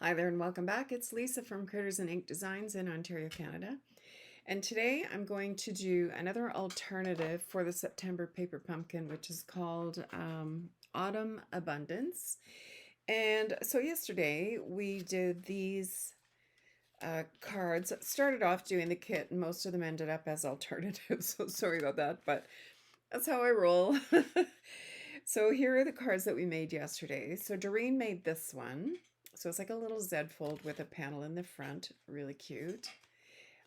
Hi there and welcome back. It's Lisa from Critters'n Ink Designs in Ontario, Canada. And today I'm going to do another alternative for the September paper pumpkin, which is called Autumn Abundance. And so yesterday we did these cards. Started off doing the kit and most of them ended up as alternatives. So sorry about that, but that's how I roll. So here are the cards that we made yesterday. So Doreen made this one. So it's like a little Z fold with a panel in the front. Really cute.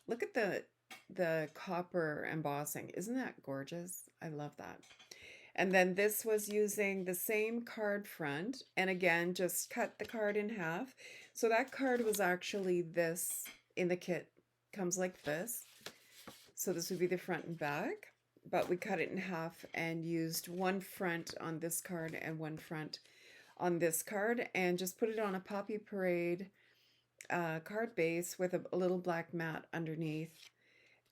Look at the copper embossing. Isn't that gorgeous? I love that. And then this was using the same card front. And again, just cut the card in half. So that card was actually this in the kit. Comes like this. So this would be the front and back. But we cut it in half and used one front on this card and one front on this card and just put it on a Poppy Parade card base with a little black mat underneath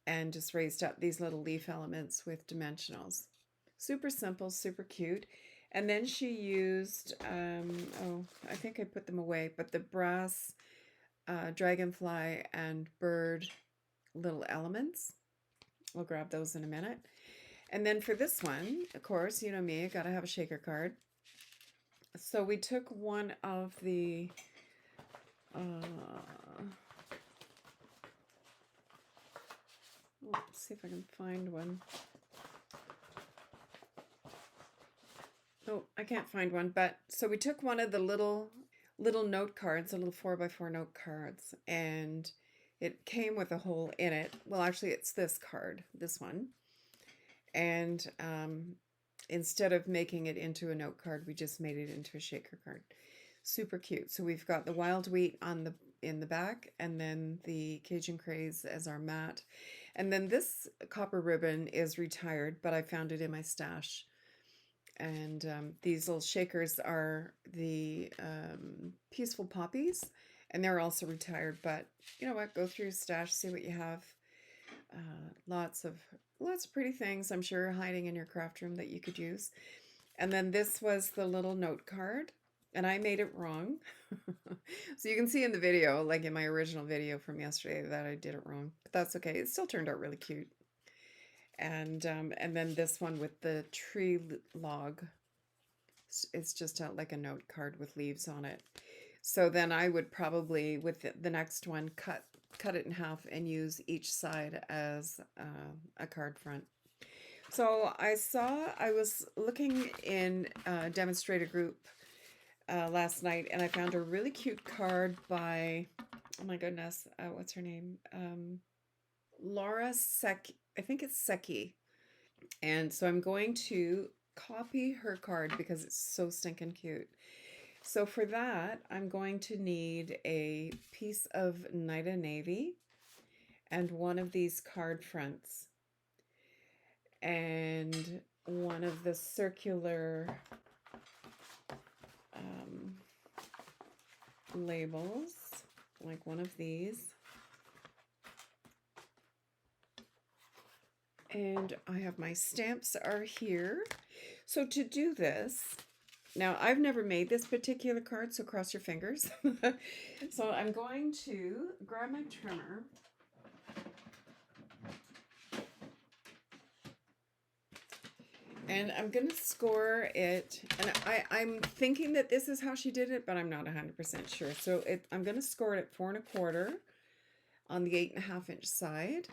and just raised up these little leaf elements with dimensionals. Super simple, super cute. And then she used, oh, I think I put them away, but the brass dragonfly and bird little elements. We'll grab those in a minute. And then for this one, of course, you know me, I gotta have a shaker card. So we took one of the let's see if I can find one. Oh, I can't find one, but so we took one of the little note cards, the little 4x4 note cards, and it came with a hole in it. Well, actually, it's this card, this one. And instead of making it into a note card, we just made it into a shaker card. Super cute. So we've got the wild wheat on in the back, and then the Cajun craze as our mat. And then this copper ribbon is retired, but I found it in my stash. And these little shakers are the Peaceful Poppies, and they're also retired. But you know what? Go through your stash, see what you have. Lots of pretty things, I'm sure, hiding in your craft room that you could use. And then this was the little note card, and I made it wrong. So you can see in the video, like in my original video from yesterday, that I did it wrong. But that's okay. It still turned out really cute. And then this one with the tree log. It's just like a note card with leaves on it. So then I would probably, with the next one, cut it in half and use each side as a card front. So I was looking in a demonstrator group last night, and I found a really cute card by, oh my goodness, what's her name? Laura Seki, I think it's Seki. And so I'm going to copy her card because it's so stinking cute. So for that, I'm going to need a piece of Nita Navy and one of these card fronts and one of the circular labels, like one of these. And I have my stamps are here. So to do this, now I've never made this particular card, so cross your fingers. So I'm going to grab my trimmer. And I'm going to score it. And I'm thinking that this is how she did it, but I'm not 100% sure. So I'm going to score it at 4 1/4 on the 8.5 inch side.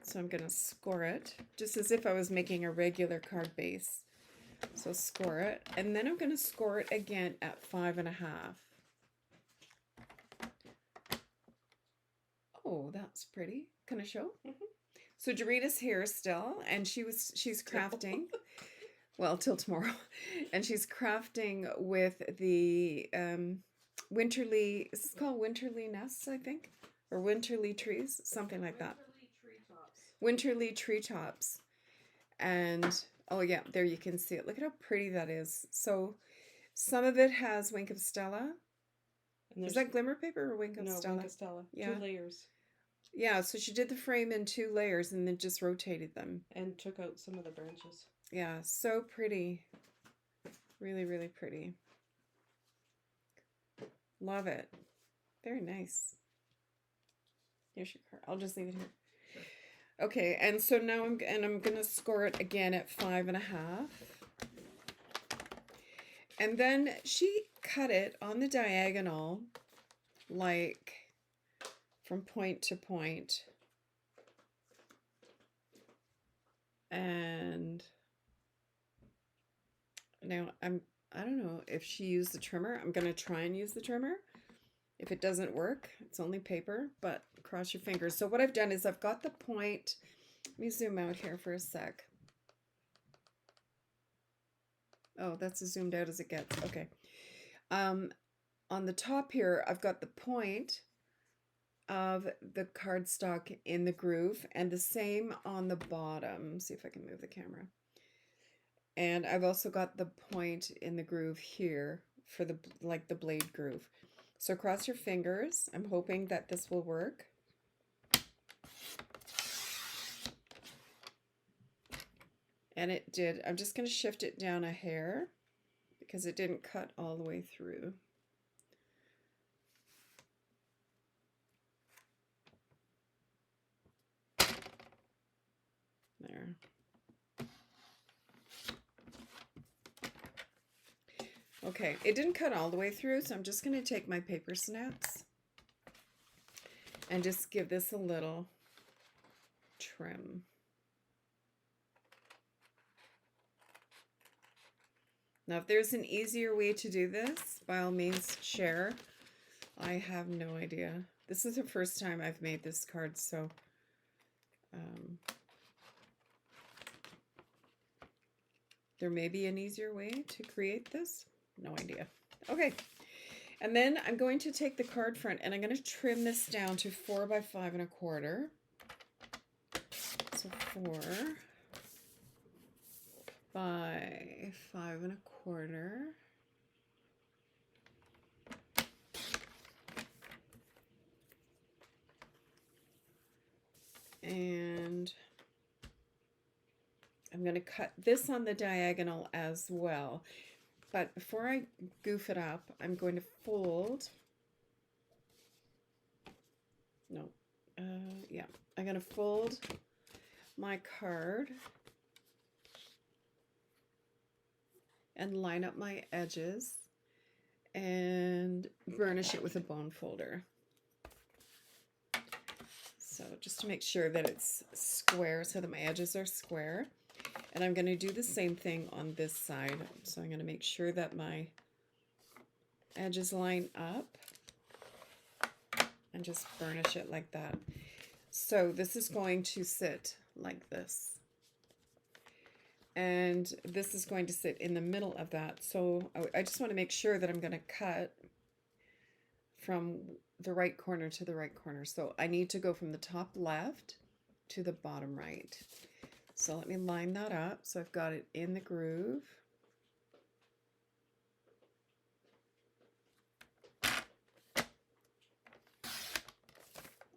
So I'm going to score it just as if I was making a regular card base. So score it. And then I'm going to score it again at 5.5. Oh, that's pretty. Can I show? Mm-hmm. So Dorita's here still, and she's crafting. Well, till tomorrow. And she's crafting with the winterly, it's called winterly nests, I think, or winterly trees, something like that. Winterly treetops. And oh yeah, there you can see it. Look at how pretty that is. So some of it has Wink of Stella. Is that glimmer paper or Wink of Stella? No, Wink of Stella. Yeah. 2 layers. Yeah, so she did the frame in 2 layers and then just rotated them. And took out some of the branches. Yeah, so pretty. Really, really pretty. Love it. Very nice. Here's your card. I'll just leave it here. Sure. Okay, and so now I'm gonna score it again at 5.5. And then she cut it on the diagonal, like from point to point. And now I don't know if she used the trimmer. I'm gonna try and use the trimmer. If it doesn't work, it's only paper, but cross your fingers. So what I've done is I've got the point. Let me zoom out here for a sec. Oh, that's as zoomed out as it gets. Okay. On the top here, I've got the point of the cardstock in the groove, and the same on the bottom. See if I can move the camera. And I've also got the point in the groove here for the the blade groove. So cross your fingers. I'm hoping that this will work. And it did. I'm just going to shift it down a hair because it didn't cut all the way through. There. Okay, it didn't cut all the way through, so I'm just going to take my paper snaps and just give this a little trim. Now, if there's an easier way to do this, by all means, share. I have no idea. This is the first time I've made this card, so there may be an easier way to create this. No idea. Okay, and then I'm going to take the card front and I'm going to trim this down to 4 by 5.25. So 4 by 5.25. And I'm going to cut this on the diagonal as well. But before I goof it up, I'm going to fold. No, yeah, I'm going to fold my card and line up my edges and burnish it with a bone folder. So just to make sure that it's square so that my edges are square. And I'm going to do the same thing on this side. So I'm going to make sure that my edges line up and just burnish it like that. So this is going to sit like this. And this is going to sit in the middle of that. So I just want to make sure that I'm going to cut from the right corner to the right corner. So I need to go from the top left to the bottom right. So let me line that up. So I've got it in the groove.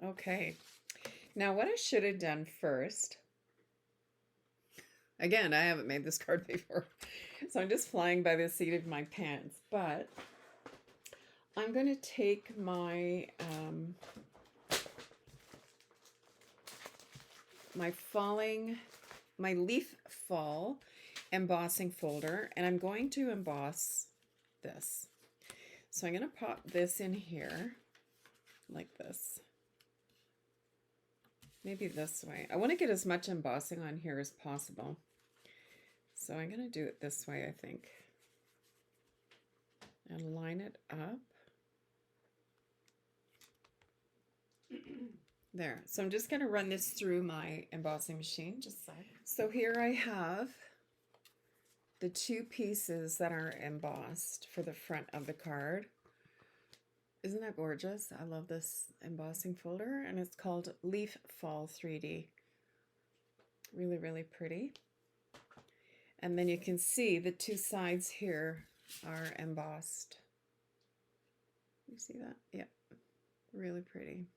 Okay. Now what I should have done first, again, I haven't made this card before, so I'm just flying by the seat of my pants, but I'm going to take my my leaf fall embossing folder, and I'm going to emboss this. So I'm going to pop this in here like this. Maybe this way. I want to get as much embossing on here as possible. So I'm going to do it this way, I think. And line it up. There. So I'm just going to run this through my embossing machine. Just so here I have the two pieces that are embossed for the front of the card. Isn't that gorgeous? I love this embossing folder, and it's called Leaf Fall 3D. Really, really pretty. And then you can see the two sides here are embossed. You see that? Yeah, really pretty.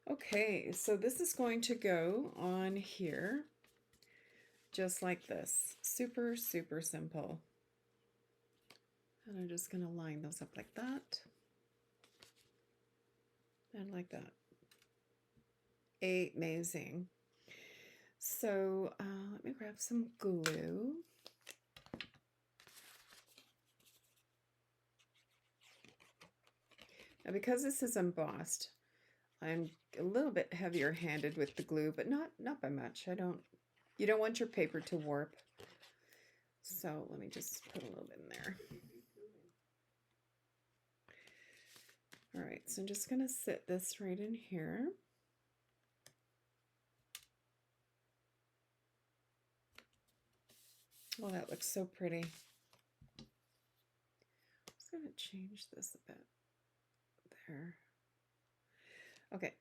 Okay, so this is going to go on here just like this. Super, super simple. And I'm just going to line those up like that. I like that. Amazing. So let me grab some glue. Now, because this is embossed, I'm a little bit heavier handed with the glue, but not by much. You don't want your paper to warp. So let me just put a little bit in there. All right, so I'm just gonna sit this right in here. Oh, that looks so pretty. I'm just gonna change this a bit there. Okay.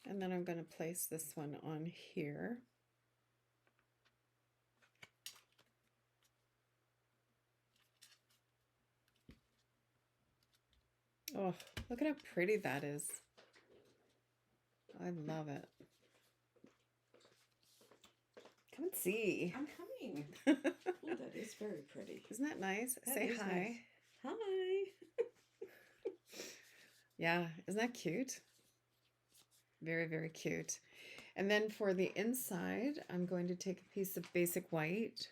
And then I'm going to place this one on here. Oh, look at how pretty that is. I love it. Come and see. I'm coming. Oh, that is very pretty. Isn't that nice? That Say is hi. nice. Hi. Yeah, isn't that cute? Very, very cute. And then for the inside, I'm going to take a piece of basic white.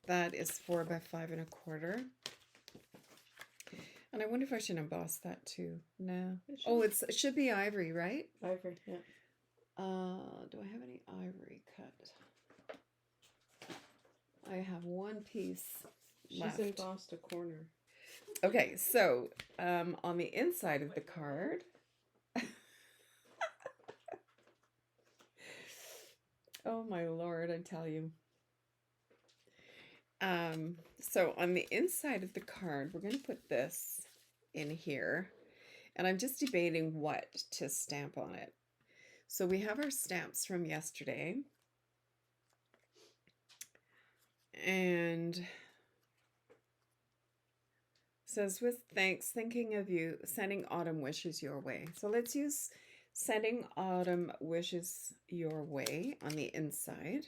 That is 4 by 5 1/4. And I wonder if I should emboss that too. No. Oh, it should be ivory, right? Ivory, yeah. Do I have any ivory cut? I have one piece left. She's embossed a corner. Okay, so on the inside of the card, oh my Lord, I tell you. So on the inside of the card, we're going to put this in here, and I'm just debating what to stamp on it. So we have our stamps from yesterday, and says, with thanks, thinking of you, sending autumn wishes your way. So let's use sending autumn wishes your way on the inside.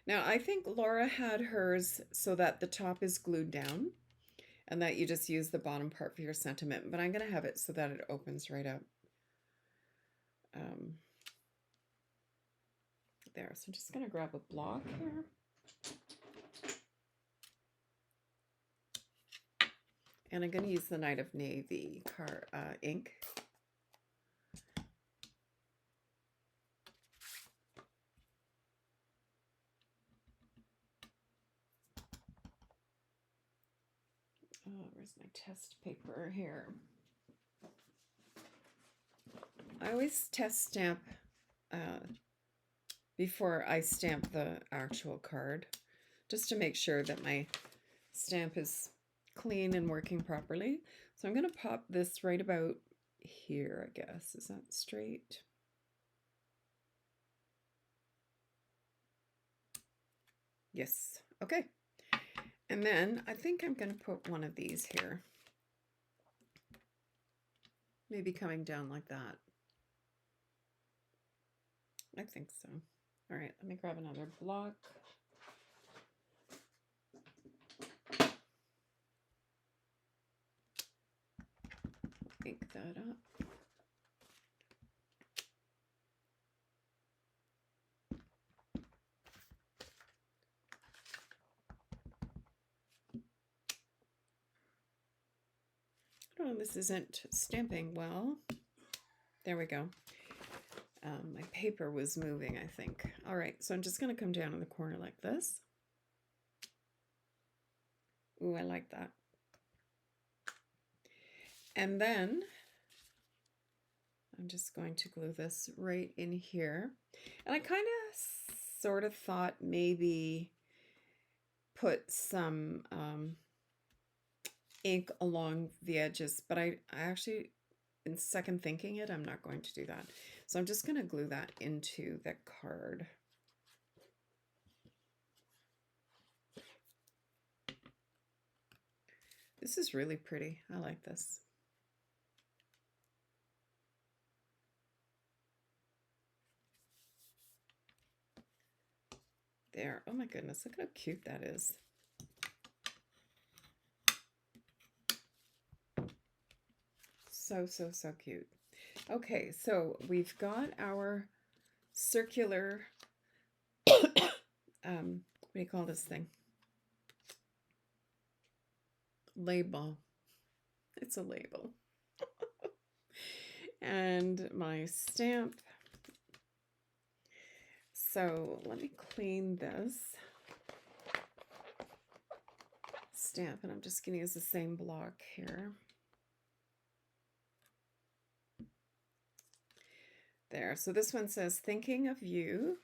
Now, I think Laura had hers so that the top is glued down and that you just use the bottom part for your sentiment, but I'm going to have it so that it opens right up. There, so I'm just going to grab a block here. And I'm going to use the Night of Navy ink. Oh, where's my test paper here? I always test stamp before I stamp the actual card, just to make sure that my stamp is clean and working properly. So I'm going to pop this right about here, I guess. Is that straight? Yes. Okay. And then I think I'm going to put one of these here. Maybe coming down like that. I think so. All right, let me grab another block. Ink that up. Oh, this isn't stamping well. There we go. My paper was moving, I think. All right, so I'm just going to come down in the corner like this. Ooh, I like that. And then I'm just going to glue this right in here. And I kind of sort of thought maybe put some ink along the edges, but I actually, in second thinking it, I'm not going to do that. So I'm just going to glue that into the card. This is really pretty. I like this. there. Oh my goodness, look at how cute that is. So, so, so cute. Okay, so we've got our circular, what do you call this thing? Label. It's a label. And my stamp. So let me clean this stamp, and I'm just going to use the same block here. There, so this one says, thinking of you.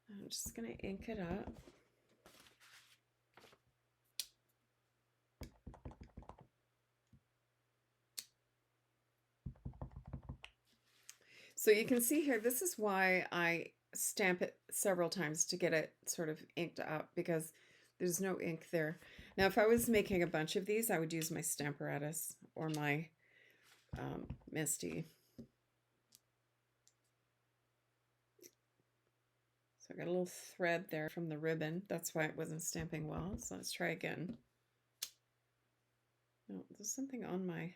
I'm just going to ink it up. So you can see here, this is why I stamp it several times to get it sort of inked up, because there's no ink there. Now, if I was making a bunch of these, I would use my Stamparatus or my Misty. So I got a little thread there from the ribbon. That's why it wasn't stamping well. So let's try again. Oh, there's something on my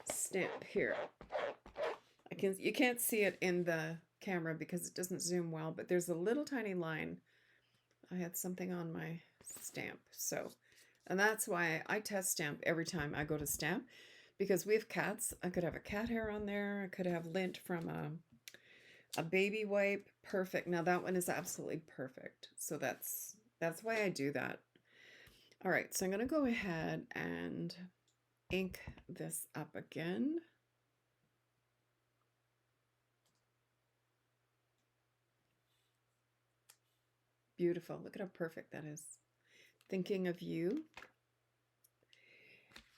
stamp here. You can't see it in the camera because it doesn't zoom well, but there's a little tiny line. I had something on my stamp. So, and that's why I test stamp every time I go to stamp, because we have cats. I could have a cat hair on there. I could have lint from a baby wipe. Perfect. Now that one is absolutely perfect. So that's why I do that. All right, so I'm going to go ahead and ink this up again. Beautiful. Look at how perfect that is. Thinking of you.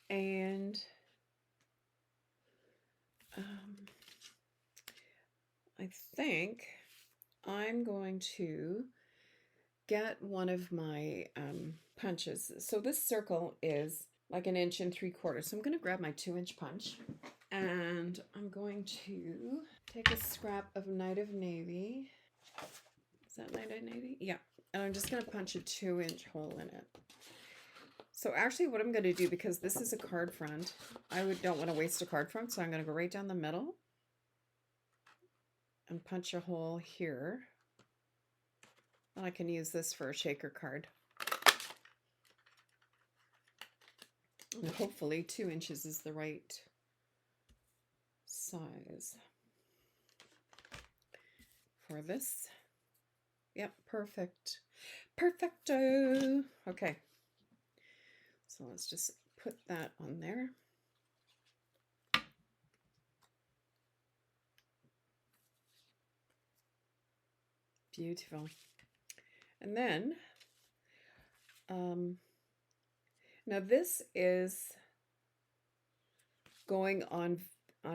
And I think I'm going to get one of my punches. So this circle is like 1 3/4 inches. So I'm going to grab my 2-inch punch, and I'm going to take a scrap of Night of Navy. Is that Night of Navy? Yeah. And I'm just going to punch a 2-inch hole in it. So actually what I'm going to do, because this is a card front, I don't want to waste a card front, so I'm going to go right down the middle and punch a hole here. And I can use this for a shaker card. And hopefully 2 inches is the right size for this. Yep, perfect. Perfecto. Okay. So let's just put that on there. Beautiful. And then, now this is going on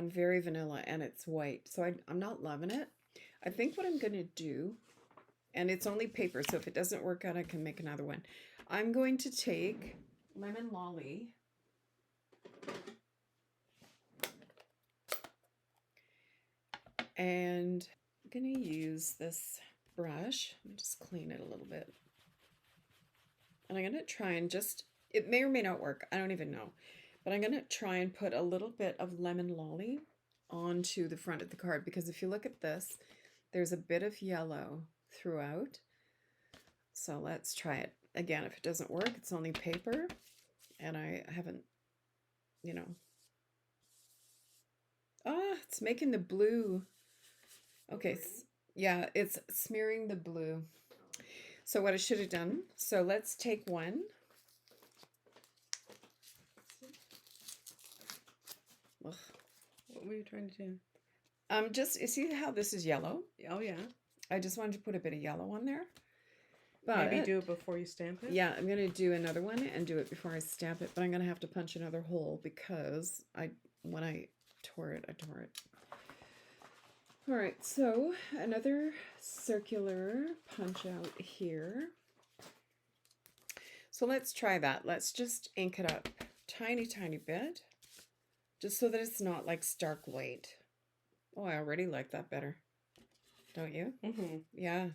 very vanilla, and it's white. So I'm not loving it. I think what I'm going to do, and it's only paper, so if it doesn't work out, I can make another one. I'm going to take Lemon Lolly and I'm going to use this brush. Let me just clean it a little bit. And I'm going to try and just, it may or may not work, I don't even know, but I'm going to try and put a little bit of Lemon Lolly onto the front of the card, because if you look at this, there's a bit of yellow throughout. So let's try it. Again, if it doesn't work, it's only paper, and I haven't, you know. Ah, it's making the blue. Okay, yeah, it's smearing the blue. So what I should have done, so let's take one. Ugh. What were you trying to do? Just, you see how this is yellow? Oh, yeah. I just wanted to put a bit of yellow on there. But maybe do it before you stamp it? Yeah, I'm going to do another one and do it before I stamp it, but I'm going to have to punch another hole because when I tore it, I tore it. All right, so another circular punch out here. So let's try that. Let's just ink it up tiny, tiny bit, just so that it's not like stark white. Oh, I already like that better. don't you? Mm-hmm. Yeah.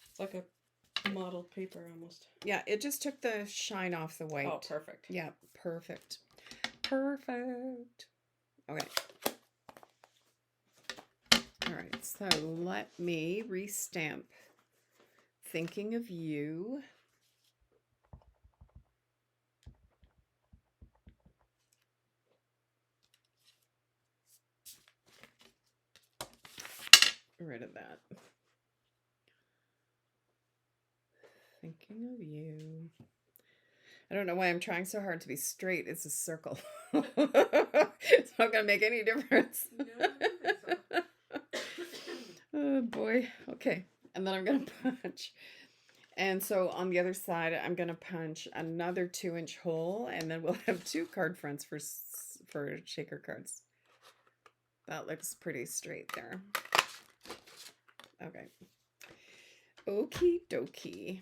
It's like a model paper almost. Yeah, it just took the shine off the white. Oh, perfect. Yeah, perfect. Perfect. Okay. All right, so let me restamp Thinking of You. Get rid of that. Thinking of You. I don't know why I'm trying so hard to be straight. It's a circle. It's not going to make any difference. No, I don't think so. Oh boy. Okay. And then I'm going to punch. And so on the other side, I'm going to punch another 2-inch hole, and then we'll have 2 card fronts for shaker cards. That looks pretty straight there. Okay. Okie dokie.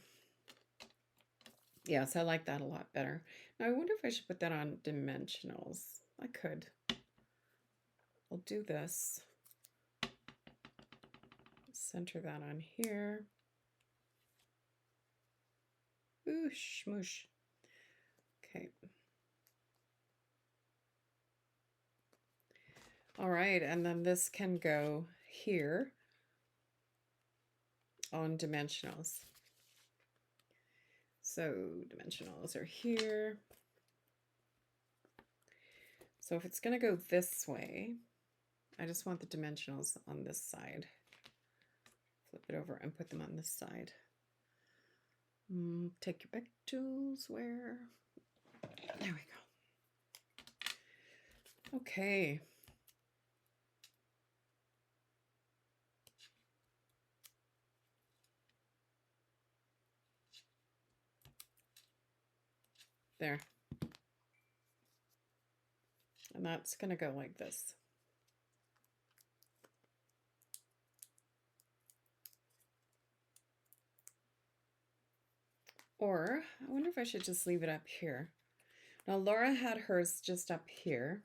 Yes, I like that a lot better. Now, I wonder if I should put that on dimensionals. I could. I'll do this. Center that on here. Ooh, smoosh. Okay. All right, and then this can go here on dimensionals. So dimensionals are here. So if it's going to go this way, I just want the dimensionals on this side. Flip it over and put them on this side. Take your back tools where? There we go. Okay. There. And that's going to go like this. Or I wonder if I should just leave it up here. Now Laura had hers just up here.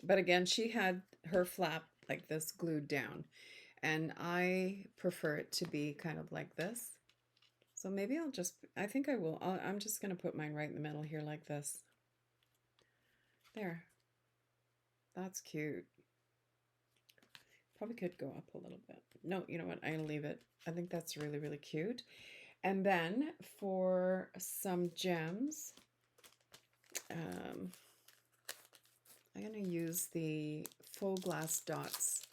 But again, she had her flap like this glued down. And I prefer it to be kind of like this. So maybe I'll just, I think I will, I'm just going to put mine right in the middle here like this. There. That's cute. Probably could go up a little bit. No, you know what? I'm going to leave it. I think that's really, really cute. And then for some gems, I'm going to use the full glass dots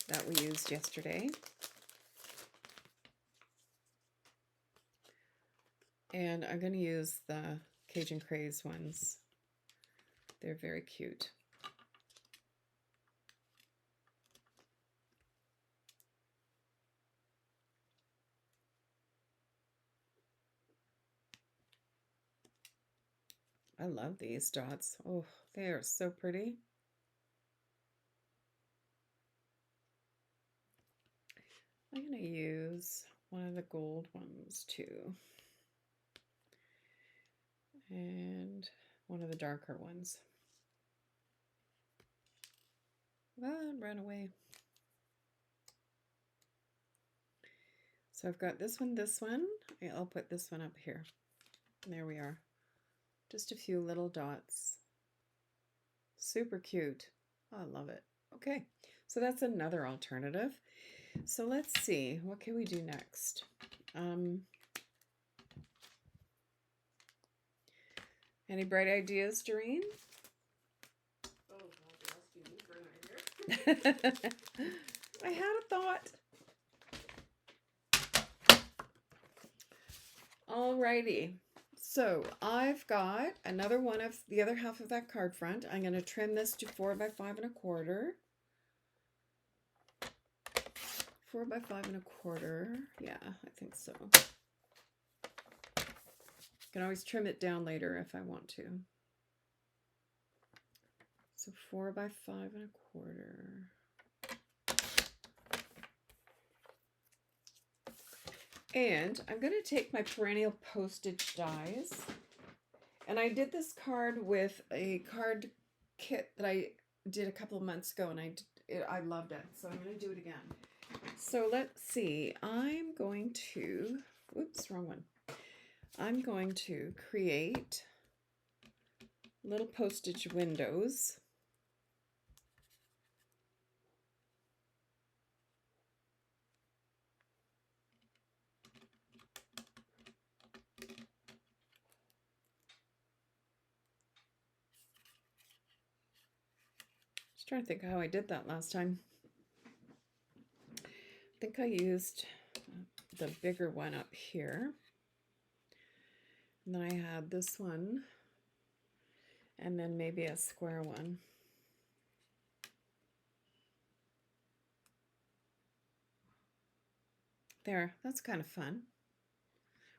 that we used yesterday. And I'm going to use the Cajun Craze ones. They're very cute. I love these dots. Oh, they are so pretty. I'm going to use one of the gold ones too. And one of the darker ones. Ah, ran away. So I've got this one, this one. I'll put this one up here. There we are. Just a few little dots. Super cute. Oh, I love it. Okay, so that's another alternative. So let's see, what can we do next? Any bright ideas, Doreen? Oh, I'll be asking you for an idea. I had a thought. Alrighty. So I've got another one of the other half of that card front. I'm going to trim this to 4 by 5 1/4. 4 by 5 1/4. Yeah, I think so. Can always trim it down later if I want to. So 4 by 5 1/4. And I'm going to take my perennial postage dies. And I did this card with a card kit that I did a couple of months ago, and I loved it, so I'm going to do it again. So let's see. I'm going to, oops, wrong one. I'm going to create little postage windows. Just trying to think how I did that last time. I think I used the bigger one up here. And then I had this one, and then maybe a square one. There, that's kind of fun.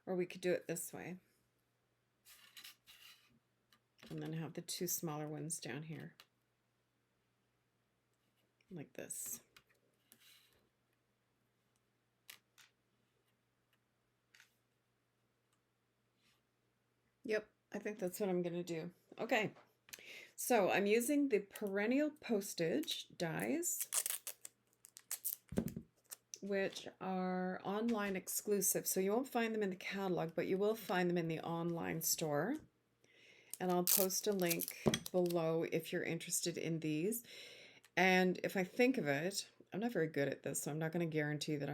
Or we could do it this way. And then have the two smaller ones down here. Like this. Yep, I think that's what I'm going to do. Okay, so I'm using the perennial postage dies, which are online exclusive. So you won't find them in the catalog, but you will find them in the online store. And I'll post a link below if you're interested in these. And if I think of it, I'm not very good at this, so I'm not going to guarantee that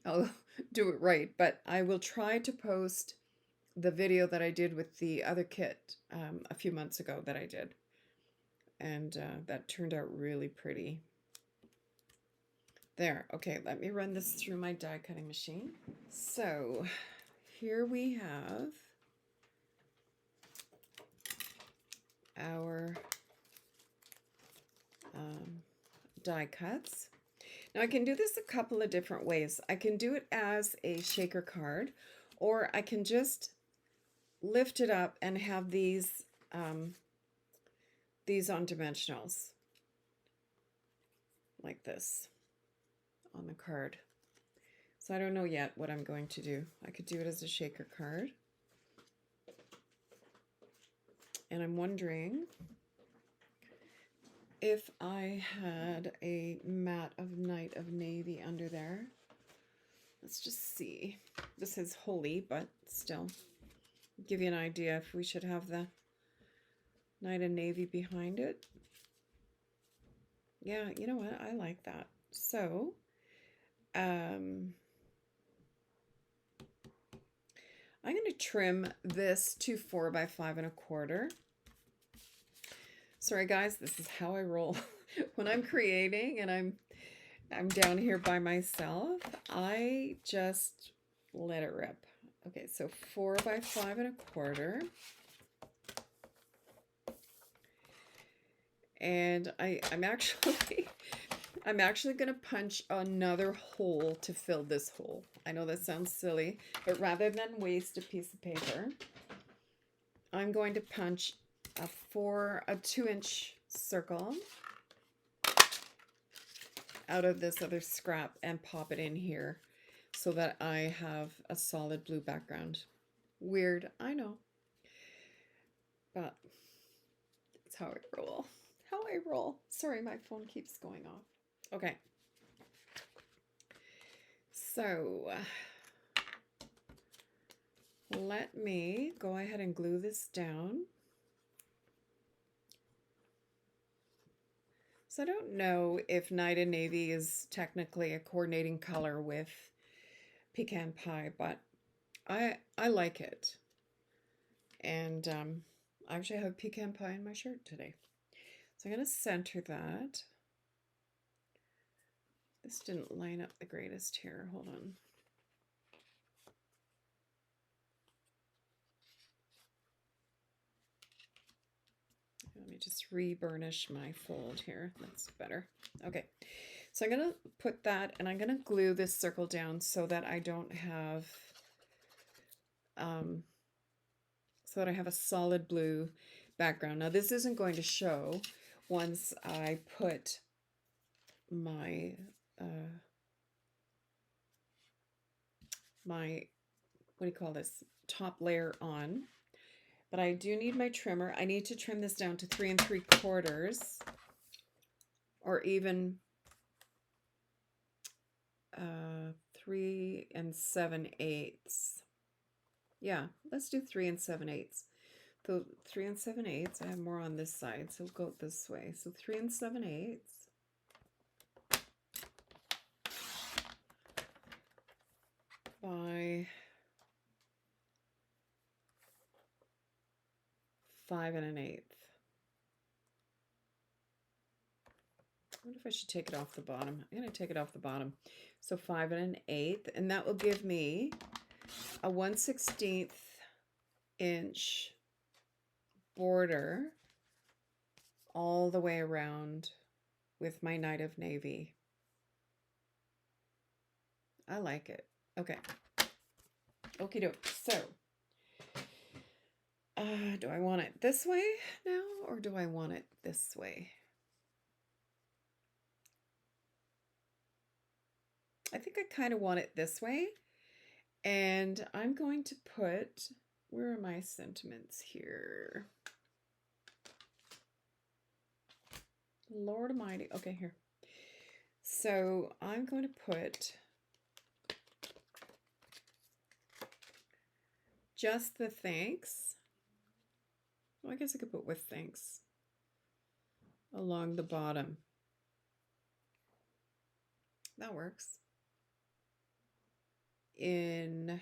I'll do it right, but I will try to post the video that I did with the other kit a few months ago that I did. And that turned out really pretty. There, okay, let me run this through my die cutting machine. So here we have our die cuts. Now I can do this a couple of different ways. I can do it as a shaker card, or I can just lift it up and have these on dimensionals like this on the card. So I don't know yet what I'm going to do. I could do it as a shaker card. And I'm wondering if I had a mat of Night of Navy under there. Let's just see. This is holy, but still give you an idea if we should have the Night of Navy behind it. Yeah, you know what? I like that. So, I'm going to trim this to 4 by 5 1/4. Sorry guys, this is how I roll. When I'm creating and I'm down here by myself, I just let it rip. Okay, so 4 by 5 1/4. And I'm actually going to punch another hole to fill this hole. I know that sounds silly, but rather than waste a piece of paper, I'm going to punch a 2-inch circle out of this other scrap and pop it in here so that I have a solid blue background. Weird, I know, but it's how I roll. How I roll. Sorry, my phone keeps going off. Okay. So let me go ahead and glue this down. So I don't know if Night of Navy is technically a coordinating color with pecan pie, but I like it. And I actually have pecan pie in my shirt today. So I'm going to center that. This didn't line up the greatest here. Hold on. Let me just re-burnish my fold here. That's better. Okay. So I'm going to put that, and I'm going to glue this circle down so that I don't have, so that I have a solid blue background. Now this isn't going to show once I put my what do you call this, top layer on, but I do need my trimmer. I need to trim this down to 3 3/4. or even 3 7/8. Yeah, let's do 3 7/8. So 3 7/8. I have more on this side, so we'll go this way. So 3 7/8. By 5 1/8. I wonder if I should take it off the bottom. I'm going to take it off the bottom. So 5 1/8, and that will give me a 1/16 inch border all the way around with my Night of Navy. I like it. Okay. Okie doke. So, do I want it this way now, or do I want it this way? I think I kind of want it this way. And I'm going to put, where are my sentiments here? Lord Almighty. Okay, here. So I'm going to put just the thanks. Well, I guess I could put with thanks along the bottom. That works. In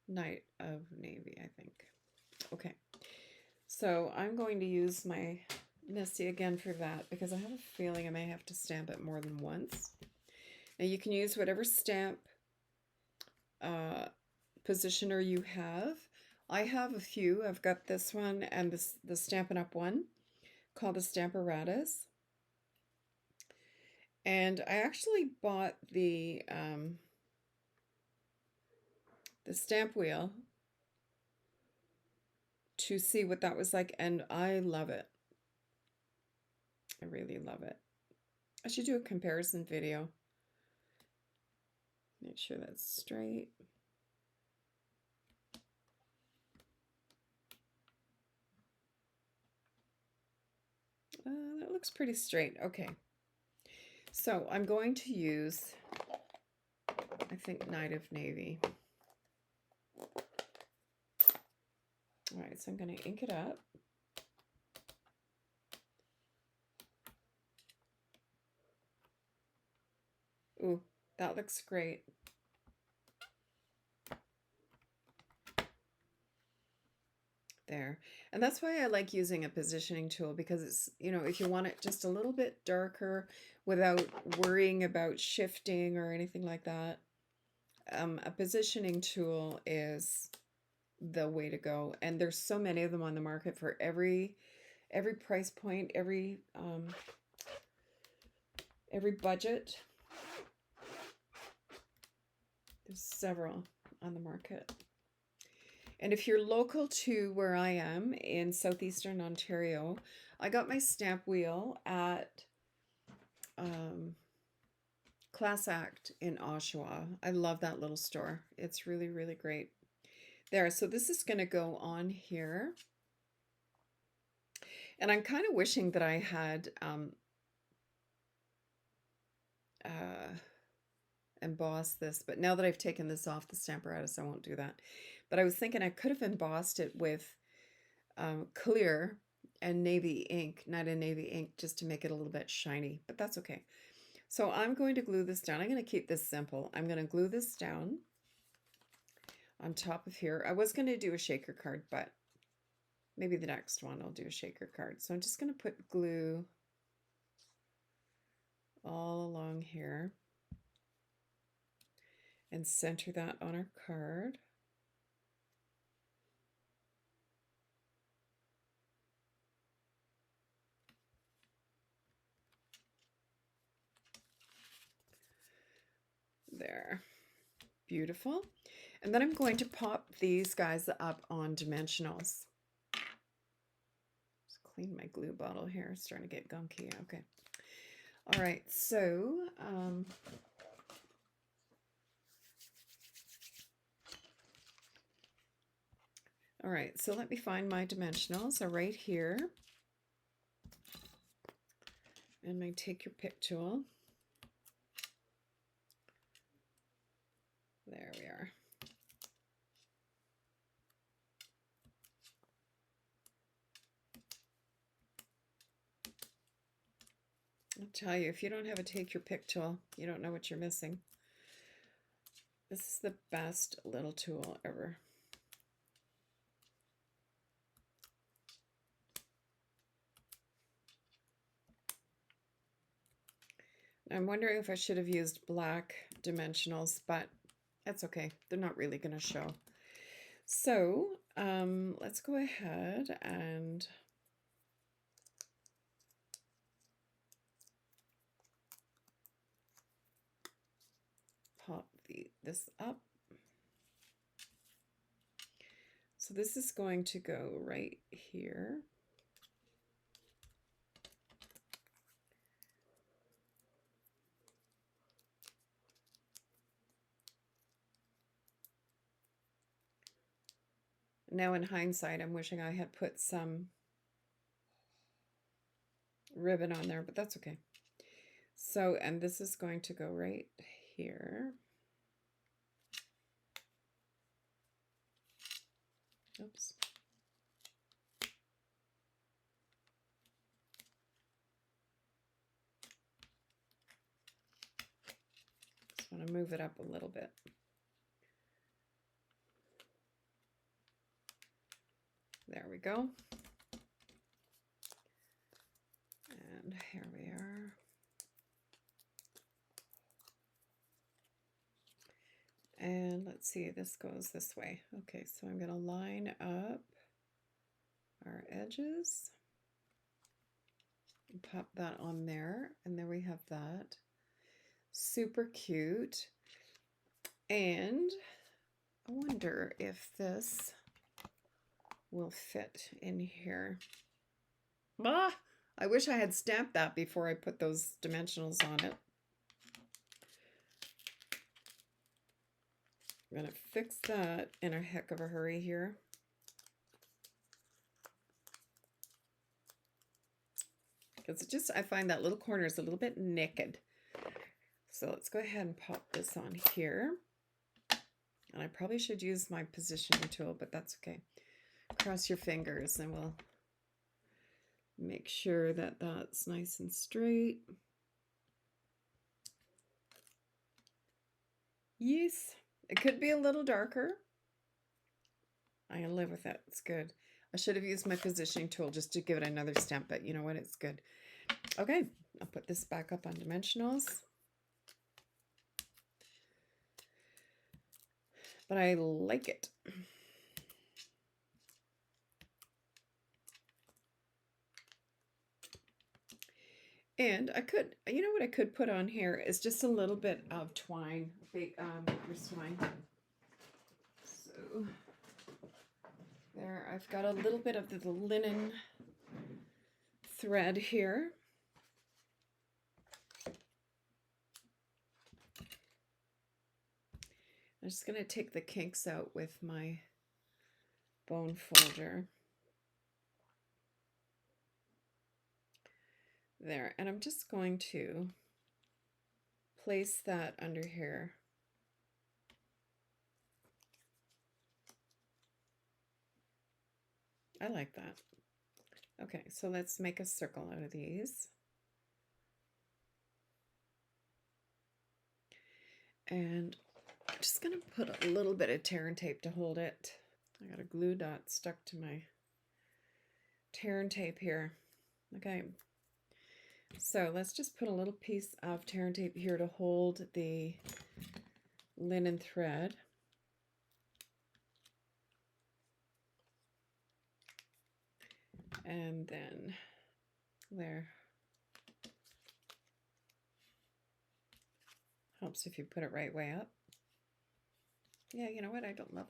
Night of Navy, I think. Okay. So I'm going to use my Misty again for that because I have a feeling I may have to stamp it more than once. Now you can use whatever stamp positioner you have. I have a few. I've got this one and the Stampin' Up one called the Stamparatus. And I actually bought the stamp wheel to see what that was like, and I love it. I really love it. I should do a comparison video. Make sure that's straight. That looks pretty straight. Okay. So I'm going to use, I think, Night of Navy. All right, so I'm going to ink it up. Ooh, that looks great. There. And that's why I like using a positioning tool, because it's, you know, if you want it just a little bit darker without worrying about shifting or anything like that, a positioning tool is the way to go. And there's so many of them on the market for every price point, every budget. There's several on the market. And if you're local to where I am in southeastern Ontario, I got my stamp wheel at Class Act in Oshawa. I love that little store. It's really, really great. There, so this is going to go on here. And I'm kind of wishing that I had embossed this, but now that I've taken this off the Stamparatus, I won't do that. But I was thinking I could have embossed it with clear and navy ink, Night of Navy ink, just to make it a little bit shiny, but that's okay. So I'm going to glue this down. I'm going to keep this simple. I'm going to glue this down on top of here. I was going to do a shaker card, but maybe the next one I'll do a shaker card. So I'm just going to put glue all along here and center that on our card. There. Beautiful. And then I'm going to pop these guys up on dimensionals. Just clean my glue bottle here. It's starting to get gunky. Okay. All right. So, all right. So let me find my dimensionals. So right here. and my take your pick tool. There we are. I'll tell you, if you don't have a take your pick tool, you don't know what you're missing. This is the best little tool ever. I'm wondering if I should have used black dimensionals, but that's okay. They're not really going to show. So let's go ahead and pop this up. So this is going to go right here. Now in hindsight, I'm wishing I had put some ribbon on there, but that's okay. So, and this is going to go right here. Oops. Just want to move it up a little bit. There we go. And here we are. And let's see, this goes this way. Okay, so I'm going to line up our edges and pop that on there. And there we have that. Super cute. And I wonder if this will fit in here. Ah, I wish I had stamped that before I put those dimensionals on it. I'm going to fix that in a heck of a hurry here. Because it just, I find that little corner is a little bit naked. So let's go ahead and pop this on here. And I probably should use my positioning tool, but that's okay. Cross your fingers and we'll make sure that that's nice and straight. Yes, it could be a little darker. I can live with it. It's good. I should have used my positioning tool just to give it another stamp, but you know what? It's good. Okay, I'll put this back up on dimensionals. But I like it. And I could, you know what I could put on here is just a little bit of twine, twine. So there, I've got a little bit of the linen thread here. I'm just going to take the kinks out with my bone folder. There, and I'm just going to place that under here. I like that. Okay, so let's make a circle out of these. And I'm just going to put a little bit of tear and tape to hold it. I got a glue dot stuck to my tear and tape here. Okay. So let's just put a little piece of tear and tape here to hold the linen thread. And then there. Helps if you put it right way up. Yeah, you know what? I don't love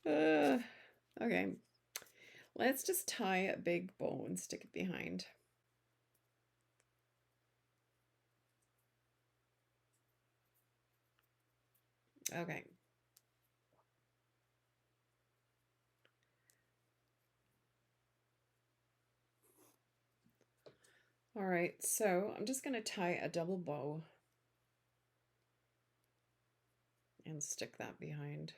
that. Okay. Let's just tie a big bow and stick it behind. Okay. All right, so I'm just going to tie a double bow and stick that behind.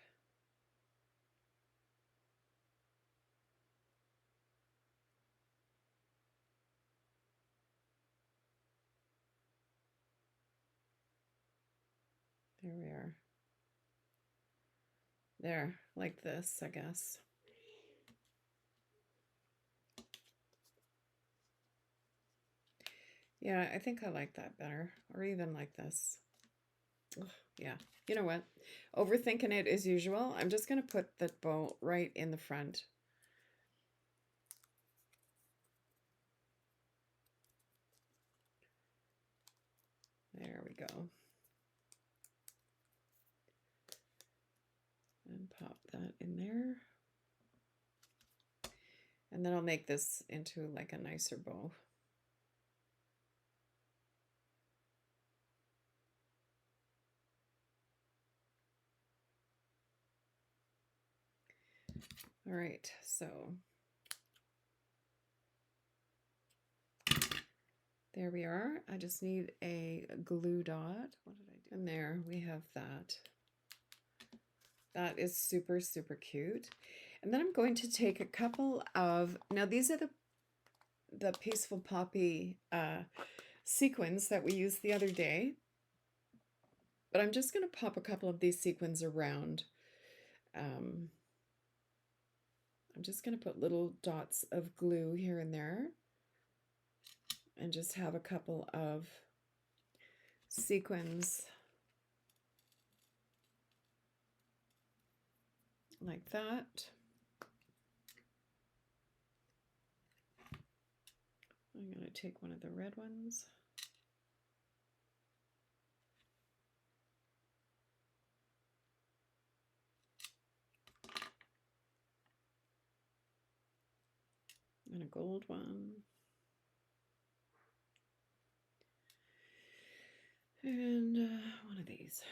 There we are. There, like this, I guess. Yeah, I think I like that better, or even like this. Ugh, yeah, you know what? Overthinking it as usual. I'm just going to put the bow right in the front. There we go. And pop that in there. And then I'll make this into like a nicer bow. All right, so there we are. I just need a glue dot. What did I do? And there we have that. That is super, super cute. And then I'm going to take a couple of, now these are the Peaceful Poppy sequins that we used the other day. But I'm just going to pop a couple of these sequins around. I'm just going to put little dots of glue here and there. And just have a couple of sequins like that. I'm going to take one of the red ones. And a gold one. And one of these.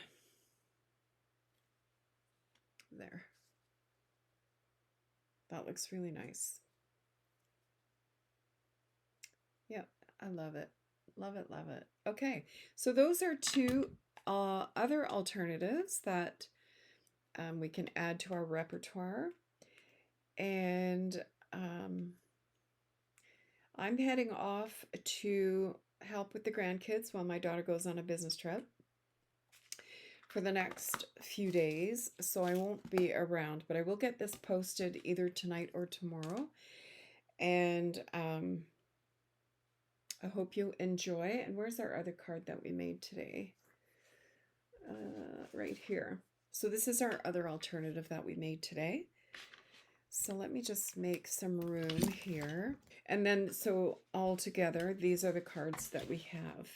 There. That looks really nice. Yep, I love it. Love it, love it. Okay, so those are two other alternatives that we can add to our repertoire. And I'm heading off to help with the grandkids while my daughter goes on a business trip for the next few days, so I won't be around, but I will get this posted either tonight or tomorrow. And I hope you enjoy. And where's our other card that we made today? Right here. So this is our other alternative that we made today. So let me just make some room here. And then, so all together, these are the cards that we have.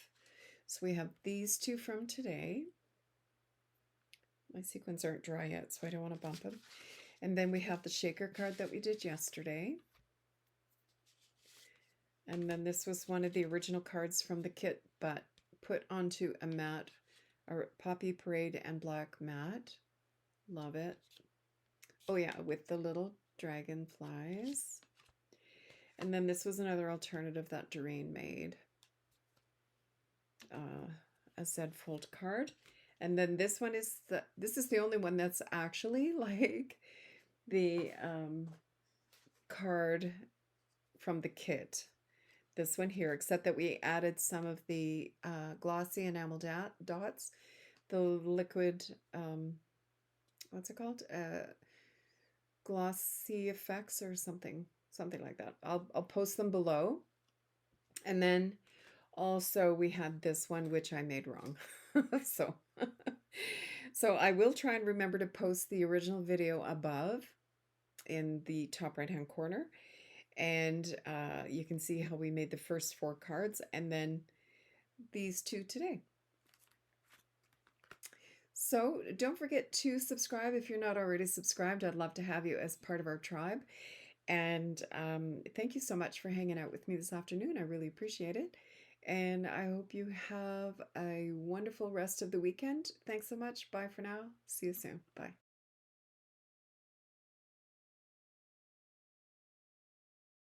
So we have these two from today. My sequins aren't dry yet, so I don't want to bump them. And then we have the shaker card that we did yesterday. And then this was one of the original cards from the kit, but put onto a mat, a Poppy Parade and black mat. Love it. Oh yeah, with the little dragonflies. And then this was another alternative that Doreen made. A Z fold card. And then this one is this is the only one that's actually like the card from the kit. This one here, except that we added some of the glossy enamel dots, the liquid, what's it called? Glossy effects or something like that. I'll post them below. And then also we had this one, which I made wrong. So, so I will try and remember to post the original video above in the top right hand corner. And you can see how we made the first 4 cards and then these 2 today. So don't forget to subscribe if you're not already subscribed. I'd love to have you as part of our tribe. And thank you so much for hanging out with me this afternoon. I really appreciate it. And I hope you have a wonderful rest of the weekend. Thanks so much. Bye for now. See you soon. Bye.